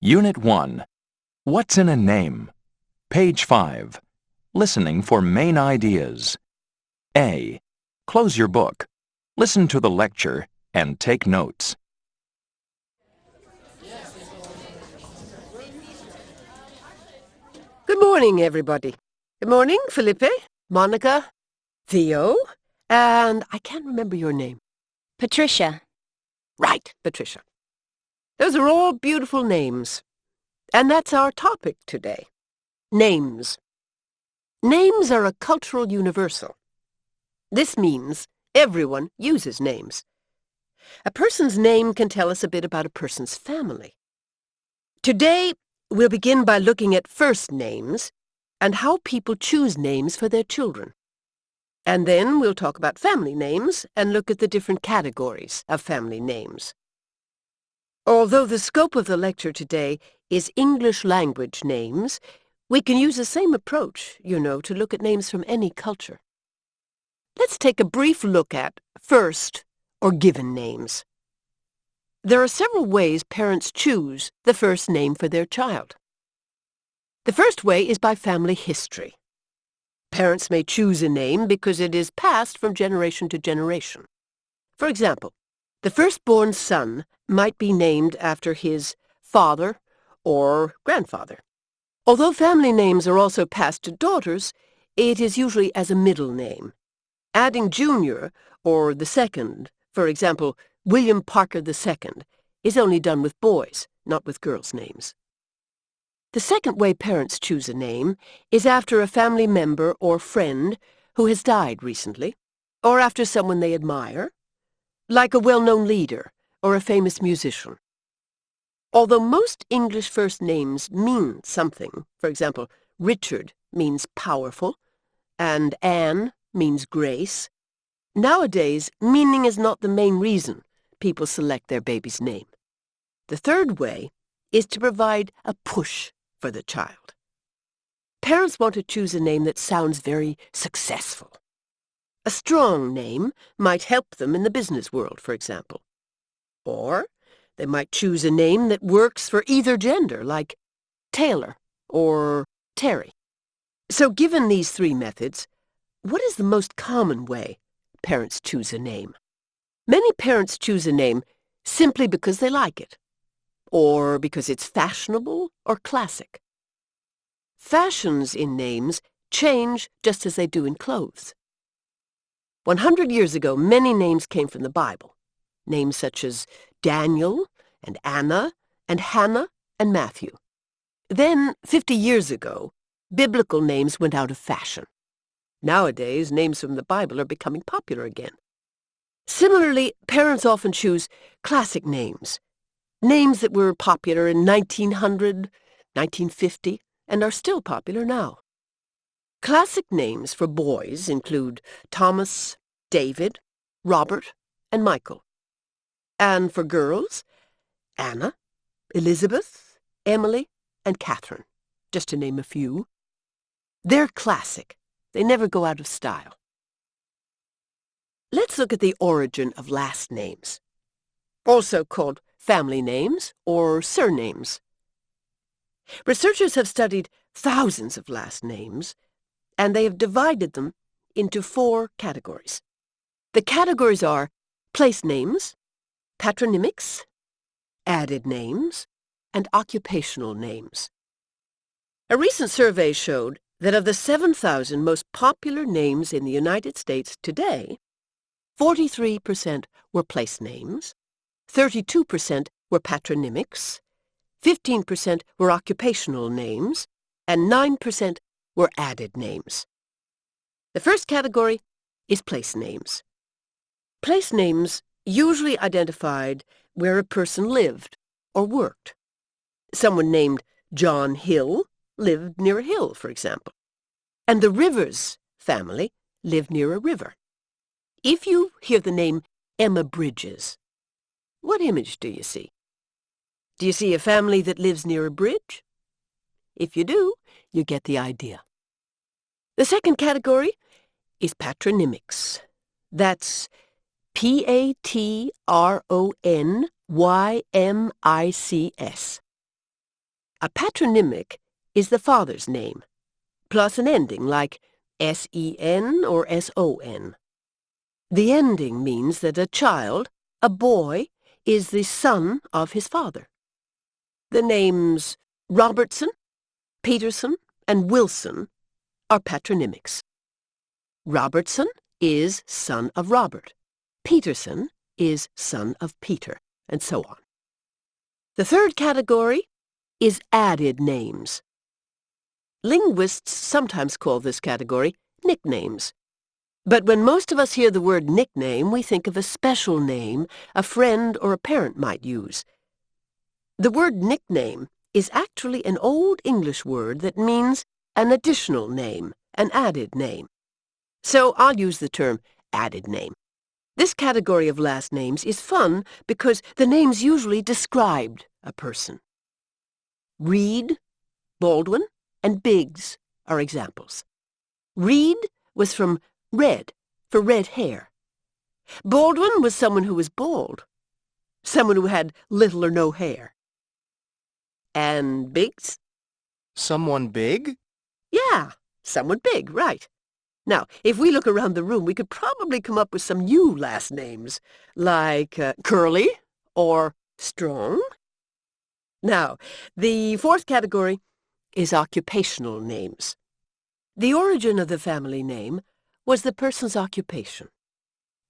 Unit 1. What's in a name? Page 5. Listening for main ideas. A. Close your book. Listen to the lecture and take notes. Good morning, everybody. Good morning, Felipe, Monica, Theo, and I can't remember your name. Patricia. Right, Patricia. Those are all beautiful names. And that's our topic today. Names. Names are a cultural universal. This means everyone uses names. A person's name can tell us a bit about a person's family. Today, we'll begin by looking at first names and how people choose names for their children. And then we'll talk about family names and look at the different categories of family names. Although the scope of the lecture today is English language names, we can use the same approach, to look at names from any culture. Let's take a brief look at first or given names. There are several ways parents choose the first name for their child. The first way is by family history. Parents may choose a name because it is passed from generation to generation. For example, the firstborn son might be named after his father or grandfather. Although family names are also passed to daughters, it is usually as a middle name. Adding Junior or the second, for example, William Parker II, is only done with boys, not with girls' names. The second way parents choose a name is after a family member or friend who has died recently, or after someone they admire, like a well-known leader or a famous musician. Although most English first names mean something, for example, Richard means powerful, and Anne means grace, nowadays meaning is not the main reason people select their baby's name. The third way is to provide a push for the child. Parents want to choose a name that sounds very successful. A strong name might help them in the business world, for example. Or they might choose a name that works for either gender, like Taylor or Terry. So given these three methods, what is the most common way parents choose a name? Many parents choose a name simply because they like it, or because it's fashionable or classic. Fashions in names change just as they do in clothes. 100 years ago, many names came from the Bible. Names such as Daniel and Anna and Hannah and Matthew. Then, 50 years ago, biblical names went out of fashion. Nowadays, names from the Bible are becoming popular again. Similarly, parents often choose classic names. Names that were popular in 1900, 1950, and are still popular now. Classic names for boys include Thomas, David, Robert, and Michael. And for girls, Anna, Elizabeth, Emily, and Catherine, just to name a few. They're classic. They never go out of style. Let's look at the origin of last names, also called family names or surnames. Researchers have studied thousands of last names, and they have divided them into 4 categories. The categories are place names, patronymics, added names, and occupational names. A recent survey showed that of the 7,000 most popular names in the United States today, 43% were place names, 32% were patronymics, 15% were occupational names, and 9% were added names. The first category is place names. Place names usually identified where a person lived or worked. Someone named John Hill lived near a hill, for example. And the Rivers family lived near a river. If you hear the name Emma Bridges, what image do you see? Do you see a family that lives near a bridge? If you do, you get the idea. The second category is patronymics. That's Patronymics. A patronymic is the father's name, plus an ending like S-E-N or S-O-N. The ending means that a child, a boy, is the son of his father. The names Robertson, Peterson, and Wilson are patronymics. Robertson is son of Robert. Peterson is son of Peter, and so on. The third category is added names. Linguists sometimes call this category nicknames. But when most of us hear the word nickname, we think of a special name a friend or a parent might use. The word nickname is actually an Old English word that means an additional name, an added name. So I'll use the term added name. This category of last names is fun because the names usually described a person. Reed, Baldwin, and Biggs are examples. Reed was from red, for red hair. Baldwin was someone who was bald, someone who had little or no hair. And Biggs? Someone big? Yeah, someone big, right. Now, if we look around the room, we could probably come up with some new last names, like Curly or Strong. Now, the fourth category is occupational names. The origin of the family name was the person's occupation.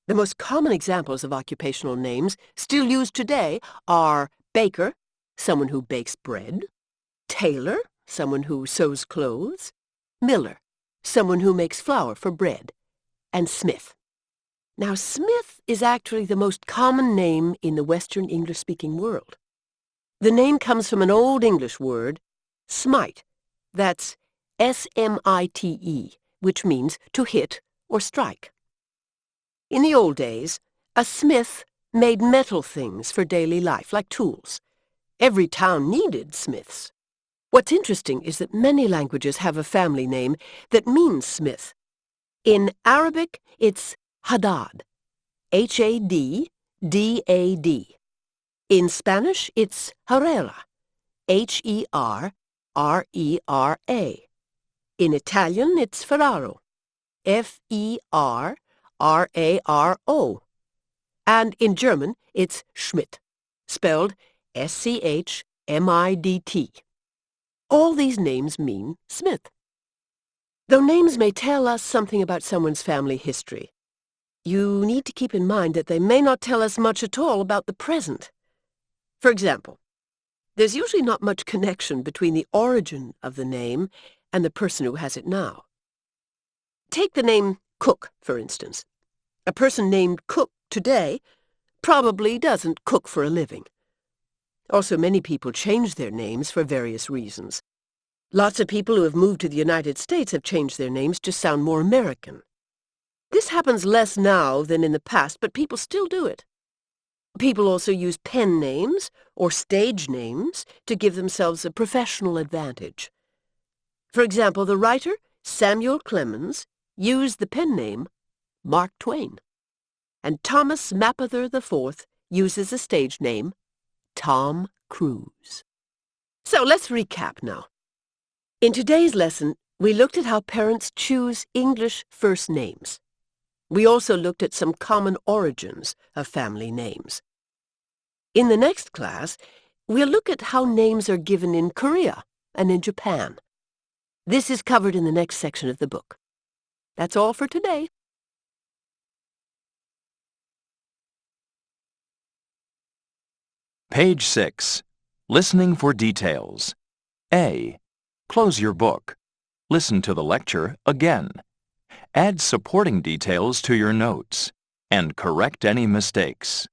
The most common examples of occupational names still used today are baker, someone who bakes bread; tailor, someone who sews clothes; miller, someone who makes flour for bread; and smith. Now, Smith is actually the most common name in the Western English-speaking world. The name comes from an Old English word, smite. That's S-M-I-T-E, which means to hit or strike. In the old days, a smith made metal things for daily life, like tools. Every town needed smiths. What's interesting is that many languages have a family name that means smith. In Arabic, it's Haddad, H-A-D-D-A-D. In Spanish, it's Herrera, H-E-R-R-E-R-A. In Italian, it's Ferraro, F-E-R-R-A-R-O. And in German, it's Schmidt, spelled S-C-H-M-I-D-T. All these names mean smith. Though names may tell us something about someone's family history, you need to keep in mind that they may not tell us much at all about the present. For example, there's usually not much connection between the origin of the name and the person who has it now. Take the name Cook, for instance. A person named Cook today probably doesn't cook for a living. Also, many people change their names for various reasons. Lots of people who have moved to the United States have changed their names to sound more American. This happens less now than in the past, but people still do it. People also use pen names or stage names to give themselves a professional advantage. For example, the writer Samuel Clemens used the pen name Mark Twain, and Thomas Mapother IV uses a stage name Tom Cruise. So let's recap now. In today's lesson, we looked at how parents choose English first names. We also looked at some common origins of family names. In the next class, we'll look at how names are given in Korea and in Japan. This is covered in the next section of the book. That's all for today. Page 6. Listening for details. A. Close your book. Listen to the lecture again. Add supporting details to your notes and correct any mistakes.